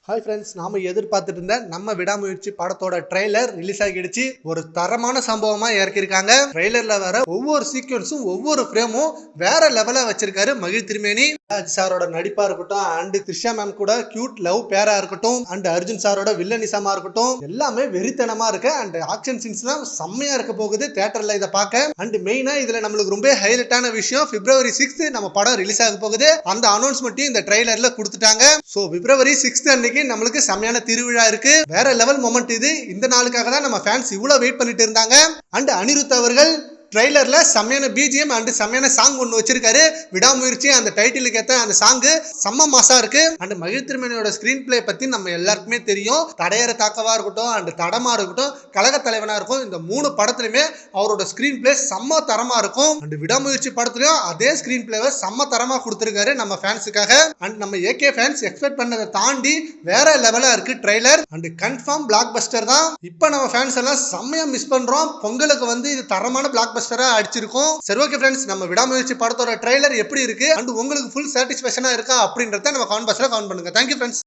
Hi friends, நாம எதிர்பார்த்துட்டு இருந்த நம்ம விடாமுயற்சி படத்தோட ட்ரெய்லர் ரிலீஸ் ஆகிடுச்சு. ஒரு தரமான சம்பவமா இறக்கிருக்காங்க. ட்ரெய்லர்ல வர ஒவ்வொரு சீக்வன்ஸும் ஒவ்வொரு ஃப்ரேமும் வேற லெவலா வச்சிருக்காரு மகிழ் திருமேனி. சாரோட நடிப்பா இருக்கட்டும், அண்ட் த்ரிஷா மேம் கூட கியூட் லவ் பேரா இருக்கட்டும், அண்ட் அர்ஜுன் சாரோட வில்லனிசமா இருக்கட்டும், எல்லாமே வெறித்தனமா இருக்கு. அண்ட் ஆக்ஷன் சீன்ஸ்லாம் செம்மையா இருக்க போகுது தியேட்டர்ல இதை பார்க்க. அண்ட் மெயினா இதுல நம்மளுக்கு ரொம்ப ஹைலைட்டான விஷயம், February 6th நம்ம படம் ரிலீஸ் ஆக போகுது. அந்த அனௌன்ஸ்மெண்ட்டையும் இந்த ட்ரெய்லர்ல கொடுத்துட்டாங்க. சோ February 6th அன்னைக்கு நம்மளுக்கு செமையான திருவிழா இருக்கு. வேற லெவல் மொமெண்ட் இது. இந்த நாளுக்காக தான் நம்ம ஃபேன்ஸ் இவ்வளவு வெயிட் பண்ணிட்டு இருந்தாங்க. அண்ட் அனிருத் அவர்கள் ட்ரெய்லர்ல செம்மையான பிஜிஎம் அண்ட் செம்மையான சாங் ஒன்று வச்சிருக்காரு. விடாமுயற்சி அந்த டைட்டிலுக்கு ஏற்ற அந்த சாங் செம்ம மாசா இருக்கு. அண்ட் மகிழ் திருமேனியோட ஸ்கிரீன் பிளே பத்தி நம்ம எல்லாருக்குமே தெரியும். தடையற தாக்கவா இருக்கட்டும், அண்ட் தடமா இருக்கட்டும், கழக தலைவனா இருக்கும், இந்த 3 படத்துலயுமே அவரோட ஸ்கிரீன் பிளே செம்ம தரமா இருக்கும். அண்ட் விடாமுயற்சி படத்துலயும் அதே ஸ்கிரீன் பிளேவை செம்ம தரமா கொடுத்திருக்காரு நம்ம ஃபேன்ஸுக்காக. அண்ட் நம்ம ஏகே ஃபேன்ஸ் எக்ஸ்பெக்ட் பண்ணதை தாண்டி வேற லெவலா இருக்கு trailer. And confirm black Bastar தான். இப்போ நம்ம ஃபேன்ஸ் எல்லாம் செம்மையா மிஸ் பண்றோம். பொங்கலுக்கு இது தரமான பிளாக் பஸ்டரா அடிச்சிருக்கும். சரி, ஓகே ஃப்ரெண்ட்ஸ், நம்ம விடாமுயற்சி படத்தோட ட்ரெய்லர் எப்படி இருக்கு அண்ட் உங்களுக்கு ஃபுல் சாட்டிஸ்ஃபேக்ஷனா இருக்கா அப்படின்றத நம்ம கமெண்ட் பாக்ஸ்ல கமெண்ட் பண்ணுங்க. Thank you friends.